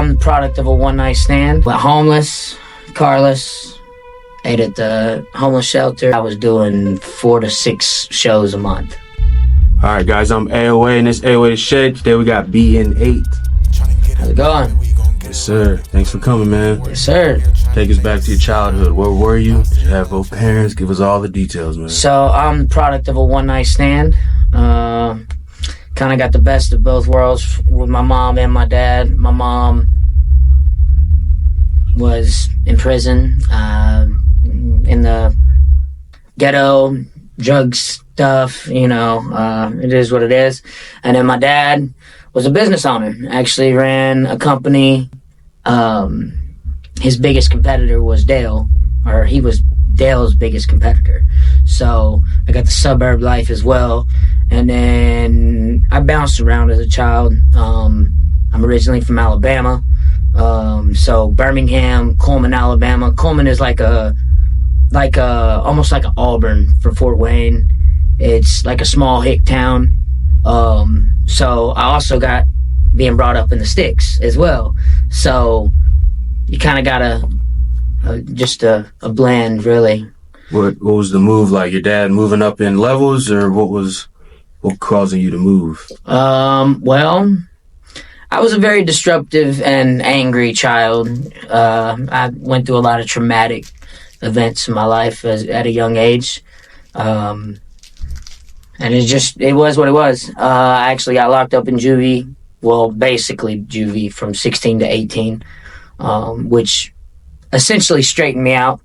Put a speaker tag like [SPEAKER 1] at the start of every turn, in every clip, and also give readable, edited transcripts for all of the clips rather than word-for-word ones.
[SPEAKER 1] I'm the product of a one-night stand. Went homeless, carless, ate at the homeless shelter. I was doing 4 to 6 shows a month.
[SPEAKER 2] All right, guys, I'm AOA, and this AOA Shed. Today we got BN8.
[SPEAKER 1] How's it going?
[SPEAKER 2] Yes, sir. Thanks for coming, man.
[SPEAKER 1] Yes, sir.
[SPEAKER 2] Take us back to your childhood. Where were you? Did you have both parents? Give us all the details, man.
[SPEAKER 1] So I'm the product of a one-night stand. Kind of got the best of both worlds with my mom and my dad. My mom was in prison, in the ghetto, drug stuff, it is what it is. And then my dad was a business owner, actually ran a company. His biggest competitor was Dale, or he was Dale's biggest competitor. So I got the suburb life as well. And then I bounced around as a child. I'm originally from Alabama. So Birmingham, Coleman, Alabama. Coleman is like almost like an Auburn for Fort Wayne. It's like a small hick town. So I also got being brought up in the sticks as well. So you kind of got a blend, really.
[SPEAKER 2] What was the move like? Your dad moving up in levels, or what causing you to move?
[SPEAKER 1] Well, I was a very disruptive and angry child. I went through a lot of traumatic events in my life at a young age. And it was what it was. I actually got locked up in juvie. Well, basically juvie from 16 to 18, which essentially straightened me out.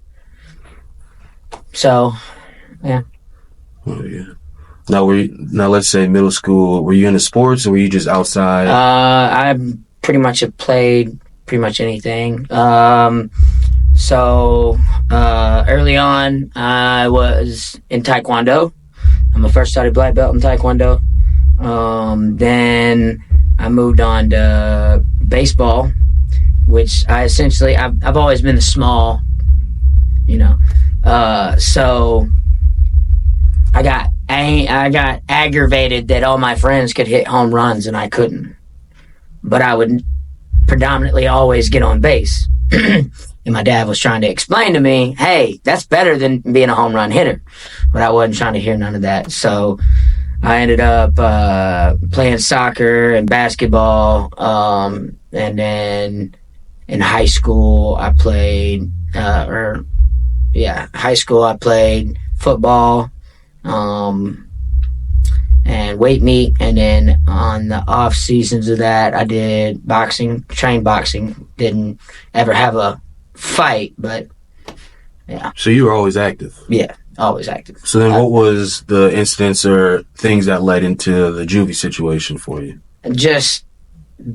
[SPEAKER 1] So, yeah.
[SPEAKER 2] Oh, yeah. Now let's say middle school, were you into sports or were you just outside?
[SPEAKER 1] I pretty much have played pretty much anything. So early on, I was in Taekwondo. I'm a first started black belt in Taekwondo. Then I moved on to baseball, which I've always been the small, so I got aggravated that all my friends could hit home runs and I couldn't. But I would predominantly always get on base. And my dad was trying to explain to me, hey, that's better than being a home run hitter. But I wasn't trying to hear none of that. So I ended up playing soccer and basketball. And then in high school, I played football. And weight meet, and then on the off seasons of that, I did boxing, trained boxing. Didn't ever have a fight, but yeah.
[SPEAKER 2] So you were always active?
[SPEAKER 1] Yeah, always active.
[SPEAKER 2] So then what was the incidents or things that led into the juvie situation for you?
[SPEAKER 1] Just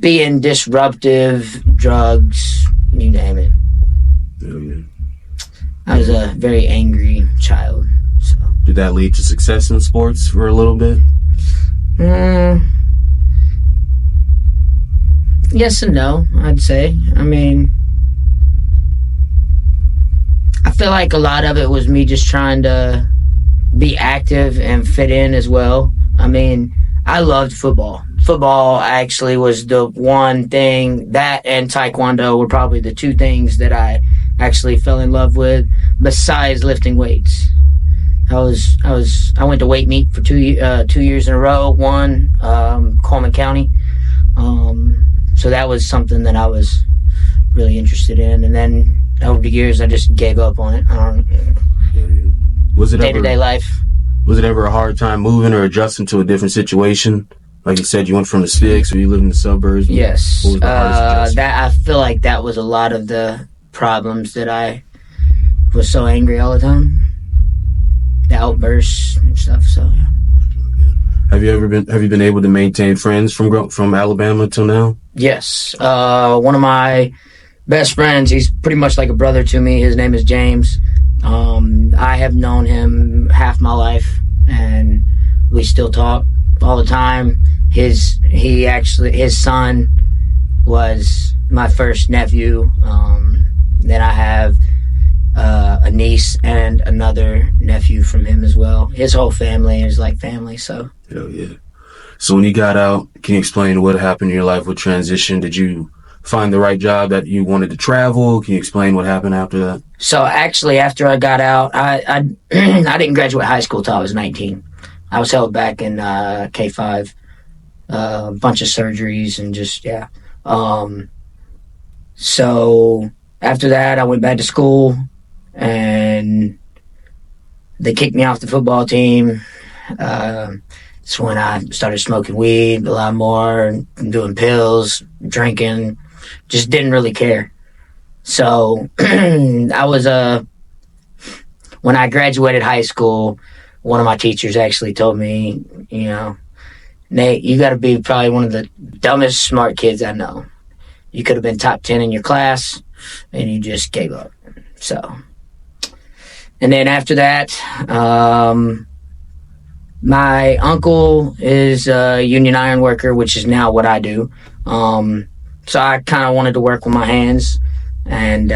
[SPEAKER 1] being disruptive, drugs, you name it.
[SPEAKER 2] Oh, yeah.
[SPEAKER 1] I was a very angry child. So.
[SPEAKER 2] Did that lead to success in sports for a little bit?
[SPEAKER 1] Yes and no, I'd say. I mean, I feel like a lot of it was me just trying to be active and fit in as well. I mean, I loved football. Football actually was the one thing, that and Taekwondo were probably the two things that I actually fell in love with besides lifting weights. I went to weight meet for 2 years in a row, won Coleman County. So that was something that I was really interested in. And then over the years, I just gave up on it.
[SPEAKER 2] Was it
[SPEAKER 1] day-to-day life.
[SPEAKER 2] Was it ever a hard time moving or adjusting to a different situation? Like you said, you went from the sticks or you lived in the suburbs.
[SPEAKER 1] Yes.
[SPEAKER 2] What was the hardest adjustment?
[SPEAKER 1] I feel like that was a lot of the problems that I was so angry all the time. The outbursts and stuff. So yeah.
[SPEAKER 2] Have you been able to maintain friends from Alabama till now?
[SPEAKER 1] Yes. One of my best friends, he's pretty much like a brother to me. His name is James. I have known him half my life, and we still talk all the time. His son was my first nephew. Then I have a niece and another nephew from him as well. His whole family is like family, so.
[SPEAKER 2] Hell yeah. So when you got out, can you explain what happened in your life? What transition? Did you find the right job that you wanted to travel? Can you explain what happened after that?
[SPEAKER 1] So actually, after I got out, I I didn't graduate high school till I was 19. I was held back in K5, a bunch of surgeries and just yeah. So after that, I went back to school, and they kicked me off the football team. It's when I started smoking weed a lot more, doing pills, drinking, just didn't really care. So I was when I graduated high school, one of my teachers actually told me, you know, Nate, you got to be probably one of the dumbest smart kids I know. You could have been top 10 in your class, and you just gave up. So, and then after that, my uncle is a union iron worker, which is now what I do. So I kind of wanted to work with my hands and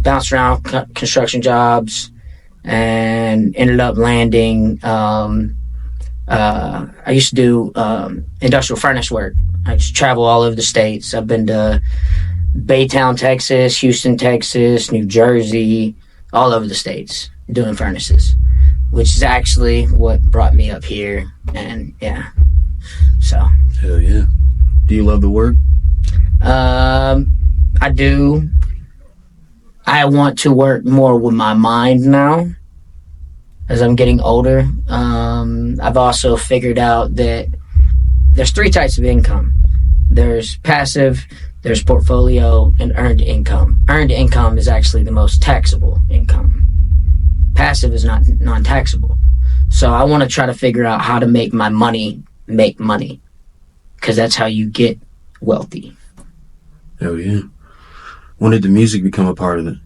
[SPEAKER 1] bounced around construction jobs and ended up landing. I used to do industrial furnace work. I just travel all over the states. I've been to Baytown, Texas, Houston, Texas, New Jersey, all over the states doing furnaces, which is actually what brought me up here. And yeah, so.
[SPEAKER 2] Hell yeah. Do you love the work?
[SPEAKER 1] I do. I want to work more with my mind now as I'm getting older. I've also figured out that there's 3 types of income. There's passive, there's portfolio, and earned income. Earned income is actually the most taxable income. Passive is not non-taxable. So I want to try to figure out how to make my money make money, because that's how you get wealthy.
[SPEAKER 2] Oh yeah. When did the music become a part of it?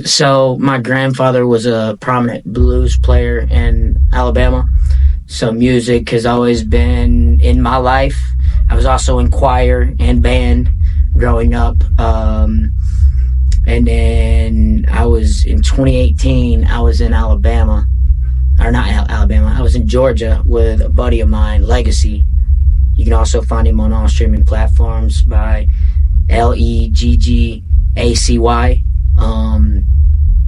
[SPEAKER 1] So my grandfather was a prominent blues player in Alabama. So music has always been in my life. I was also in choir and band growing up. And then I was in 2018, I was in Alabama. Or not Alabama, I was in Georgia with a buddy of mine, Legacy. You can also find him on all streaming platforms by Leggacy.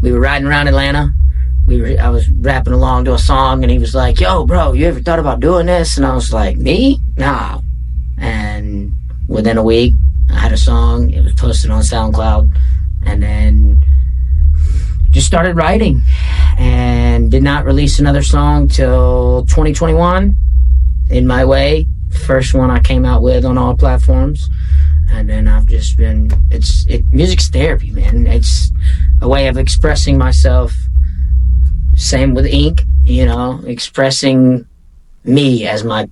[SPEAKER 1] We were riding around Atlanta. I was rapping along to a song, and he was like, "Yo, bro, you ever thought about doing this?" And I was like, "Me? Nah." And within a week, I had a song. It was posted on SoundCloud, and then just started writing, and did not release another song till 2021. In My Way, first one I came out with on all platforms. And then I've just been, music's therapy, man. It's a way of expressing myself. Same with ink, you know, expressing me as my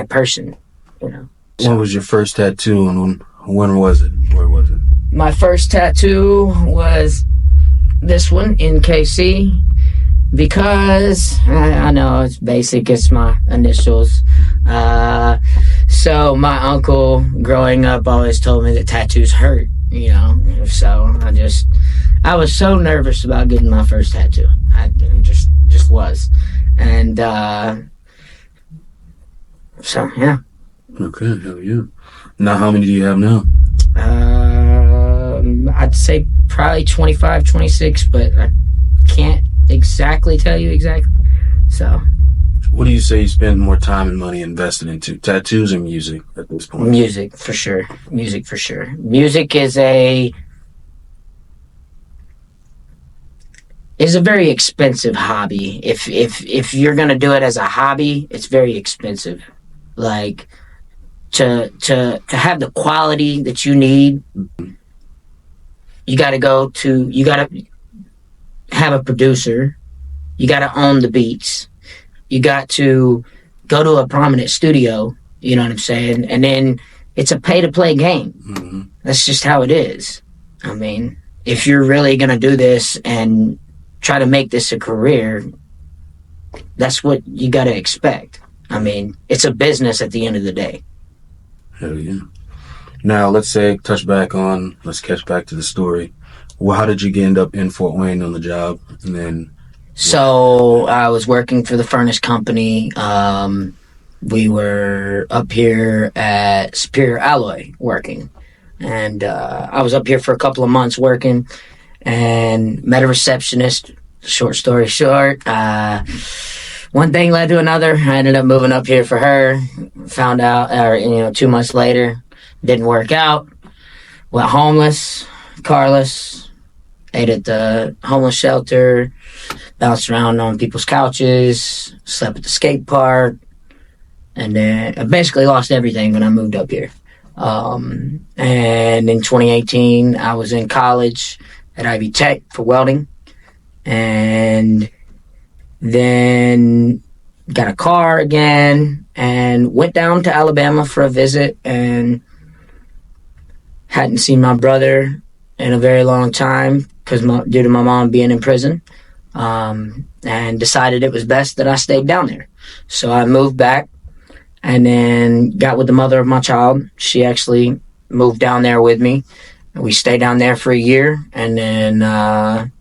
[SPEAKER 1] person, you know. So,
[SPEAKER 2] when was your first tattoo, and when was it? Where was it?
[SPEAKER 1] my first tattoo was this one in KC, because I know it's basic, it's my initials. So my uncle growing up always told me that tattoos hurt, you know. So I was so nervous about getting my first tattoo. I just was. And so yeah.
[SPEAKER 2] Okay, hell yeah. Now how many do you have now?
[SPEAKER 1] I'd say probably 25, 26, but I can't exactly tell you exactly. So
[SPEAKER 2] what do you say you spend more time and money invested into, tattoos or music at this point?
[SPEAKER 1] Music for sure. Music is a very expensive hobby. If you're gonna do it as a hobby, it's very expensive. Like to have the quality that you need, you gotta have a producer, you gotta own the beats, you got to go to a prominent studio, you know what I'm saying? And then it's a pay-to-play game.
[SPEAKER 2] Mm-hmm.
[SPEAKER 1] That's just how it is. I mean, if you're really going to do this and try to make this a career, that's what you got to expect. I mean, it's a business at the end of the day.
[SPEAKER 2] Hell yeah. Now, let's catch back to the story. Well, how did you end up in Fort Wayne on the job? And then...
[SPEAKER 1] So I was working for the furnace company. we were up here at Superior Alloy working. And I was up here for a couple of months working and met a receptionist. Short story short, one thing led to another. I ended up moving up here for her. Found out, 2 months later, didn't work out. Went homeless, carless, ate at the homeless shelter, bounced around on people's couches, slept at the skate park, and then I basically lost everything when I moved up here. And in 2018, I was in college at Ivy Tech for welding, and then got a car again and went down to Alabama for a visit, and hadn't seen my brother in a very long time due to my mom being in prison, and decided it was best that I stayed down there. So I moved back and then got with the mother of my child. She actually moved down there with me. We stayed down there for a year, and then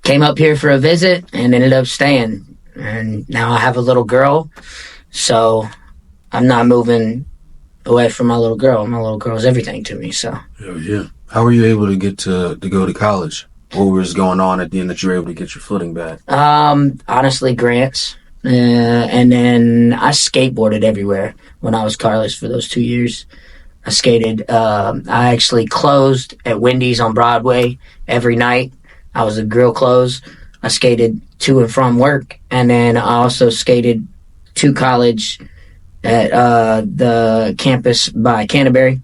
[SPEAKER 1] came up here for a visit and ended up staying. And now I have a little girl, so I'm not moving away from my little girl. My little girl is everything to me. So
[SPEAKER 2] yeah. How were you able to get to go to college? What was going on at the end that you were able to get your footing back?
[SPEAKER 1] Honestly, grants. And then I skateboarded everywhere when I was carless for those 2 years. I skated. I actually closed at Wendy's on Broadway every night. I was a grill close. I skated to and from work, and then I also skated to college at the campus by Canterbury,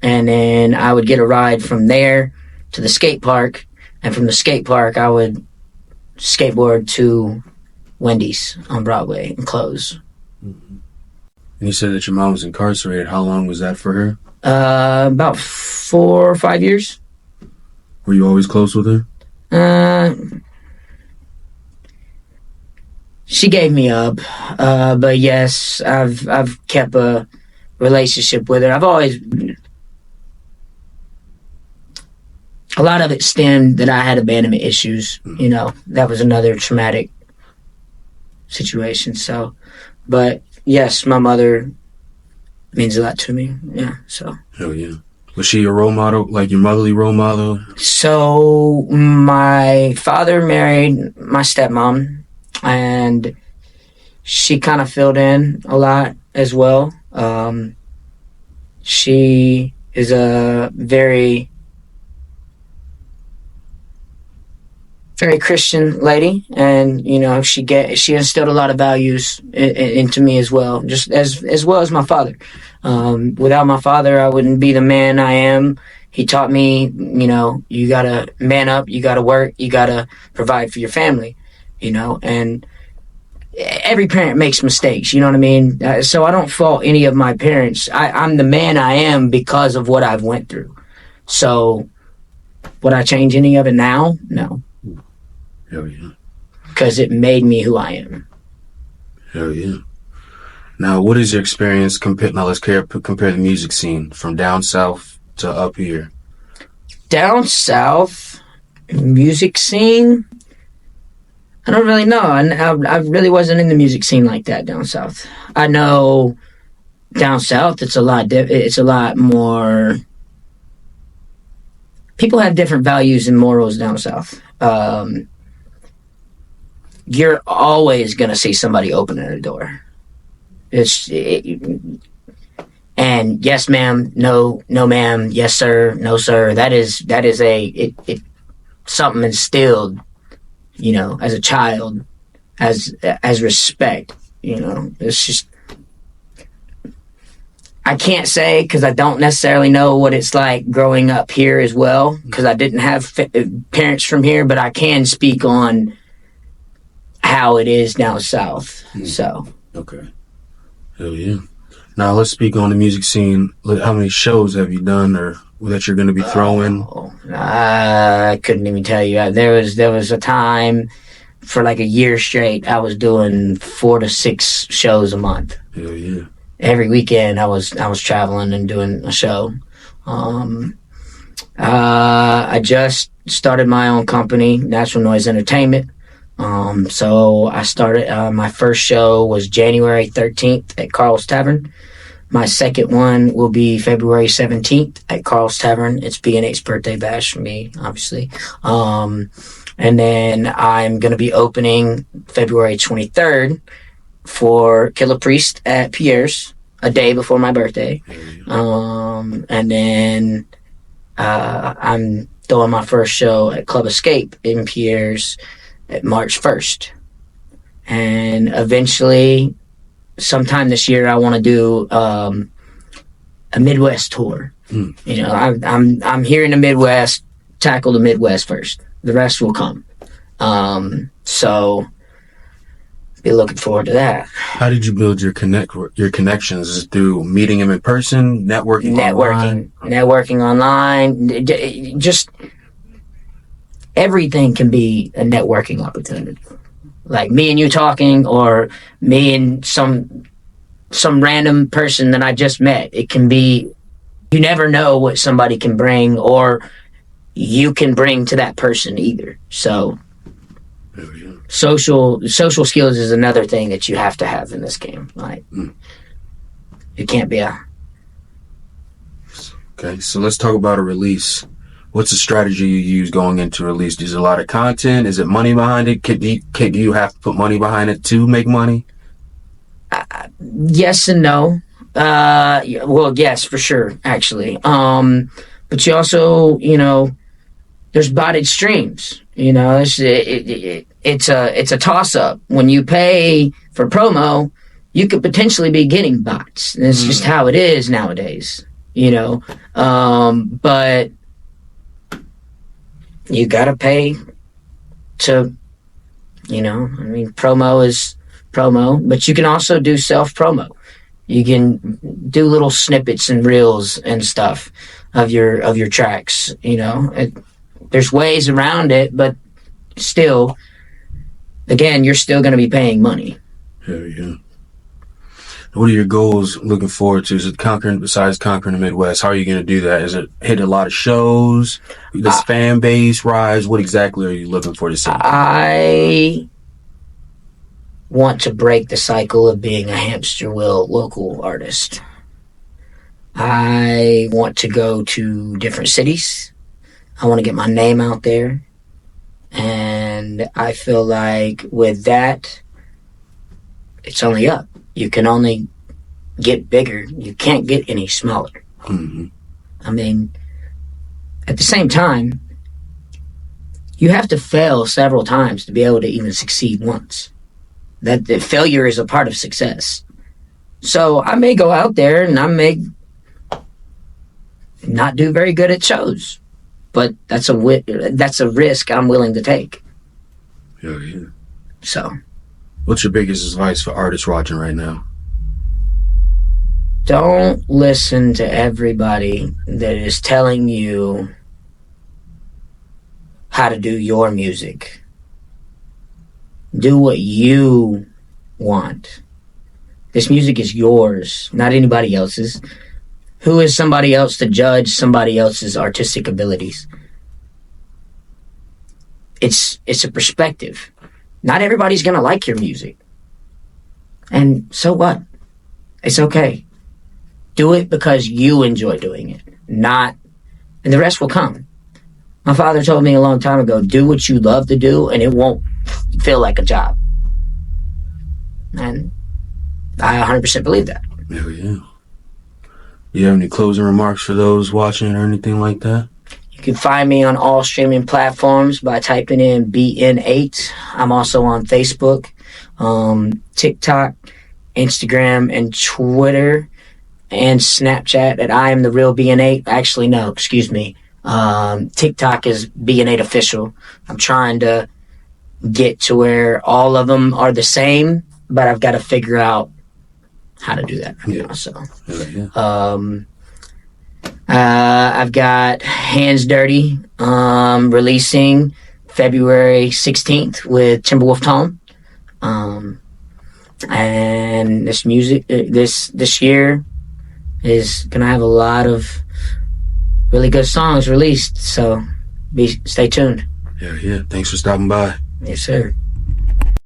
[SPEAKER 1] and then I would get a ride from there to the skate park, and from the skate park I would skateboard to Wendy's on Broadway and close.
[SPEAKER 2] Mm-hmm. And you said that your mom was incarcerated. How long was that for her?
[SPEAKER 1] About 4 or 5 years.
[SPEAKER 2] Were you always close with her?
[SPEAKER 1] She gave me up, but yes, I've kept a relationship with her. I've always, a lot of it stemmed that I had abandonment issues. That was another traumatic situation. So, but yes, my mother means a lot to me. Yeah. So.
[SPEAKER 2] Hell yeah. Was she a role model, like your motherly role model?
[SPEAKER 1] So my father married my stepmom, and she kind of filled in a lot as well. She is a very, very Christian lady, and she instilled a lot of values into me as well, just as well as my father. Without my father, I wouldn't be the man I am. He taught me, you gotta man up, you gotta work, you gotta provide for your family, and every parent makes mistakes, you know what I mean? So I don't fault any of my parents. I'm the man I am because of what I've went through. So would I change any of it now? No.
[SPEAKER 2] Hell yeah.
[SPEAKER 1] Because it made me who I am.
[SPEAKER 2] Hell yeah. Now, what is your experience? Let's compare the music scene from down south to up here.
[SPEAKER 1] Down south, music scene? I don't really know. I really wasn't in the music scene like that down south. I know down south it's a lot more. People have different values and morals down south. You're always gonna see somebody opening a door. And yes, ma'am, no, ma'am, yes, sir, no, sir. That is something instilled, as a child, as respect. It's just, I can't say because I don't necessarily know what it's like growing up here as well, because I didn't have parents from here, but I can speak on how it is down south. So
[SPEAKER 2] okay. Hell yeah. Now let's speak on the music scene. How many shows have you done or that you're going to be throwing?
[SPEAKER 1] I couldn't even tell you. There was a time for like a year straight I was doing 4 to 6 shows a month.
[SPEAKER 2] Hell yeah.
[SPEAKER 1] Every weekend I was traveling and doing a show. I just started my own company, Natural Noise Entertainment. So I started, my first show was January 13th at Carl's Tavern. My second one will be February 17th at Carl's Tavern. It's BN8's birthday bash for me, obviously. And then I'm going to be opening February 23rd for Killer Priest at Pierre's, a day before my birthday. And then I'm throwing my first show at Club Escape in Pierre's at March 1st. And eventually, sometime this year, I want to do a Midwest tour. You know, I'm here in the Midwest. Tackle the Midwest first. The rest will come. So be looking forward to that.
[SPEAKER 2] How did you build your connections? Is it through meeting them in person, networking
[SPEAKER 1] online? Just everything can be a networking opportunity. Like me and you talking, or me and some random person that I just met. It can be, you never know what somebody can bring, or you can bring to that person either. So social skills is another thing that you have to have in this game. Like it can't be
[SPEAKER 2] Okay, so let's talk about a release. What's the strategy you use going into release? Is there a lot of content? Is it money behind it? Do you have to put money behind it to make money?
[SPEAKER 1] Yes and no. Well, yes, for sure, actually. But you also, you know, there's botted streams. You know, it's a toss up. When you pay for promo, you could potentially be getting bots. And it's just how it is nowadays. You know, but you gotta pay to, you know, I mean, promo is promo, but you can also do self promo. You can do little snippets and reels and stuff of your tracks. You know, there's ways around it, but still, again, you're still going to be paying money.
[SPEAKER 2] Yeah. What are your goals looking forward to? Is it besides conquering the Midwest? How are you going to do that? Is it hit a lot of shows? Does fan base rise? What exactly are you looking for to see?
[SPEAKER 1] I want to break the cycle of being a hamster wheel local artist. I want to go to different cities. I want to get my name out there. And I feel like with that, it's only up. You can only get bigger. You can't get any smaller. I mean, at the same time, you have to fail several times to be able to even succeed once. That the failure is a part of success. So I may go out there and I may not do very good at shows, but that's a risk I'm willing to take.
[SPEAKER 2] Yeah.
[SPEAKER 1] So,
[SPEAKER 2] what's your biggest advice for artists watching right now?
[SPEAKER 1] Don't listen to everybody that is telling you how to do your music. Do what you want. This music is yours, not anybody else's. Who is somebody else to judge somebody else's artistic abilities? It's a perspective. Not everybody's gonna like your music. And so what? It's okay. Do it because you enjoy doing it. And the rest will come. My father told me a long time ago, do what you love to do and it won't feel like a job. And I 100% believe that.
[SPEAKER 2] Yeah. You have any closing remarks for those watching or anything like that?
[SPEAKER 1] You can find me on all streaming platforms by typing in BN8. I'm also on Facebook, TikTok, Instagram, and Twitter, and Snapchat at I am the real BN8. Actually, no, excuse me. TikTok is BN8 official. I'm trying to get to where all of them are the same, but I've got to figure out how to do that right now. So, I've got Hands Dirty releasing February 16th with Timberwolf Tone. And this music this year is gonna have a lot of really good songs released, so stay tuned.
[SPEAKER 2] Yeah. Thanks for stopping by.
[SPEAKER 1] Yes, sir.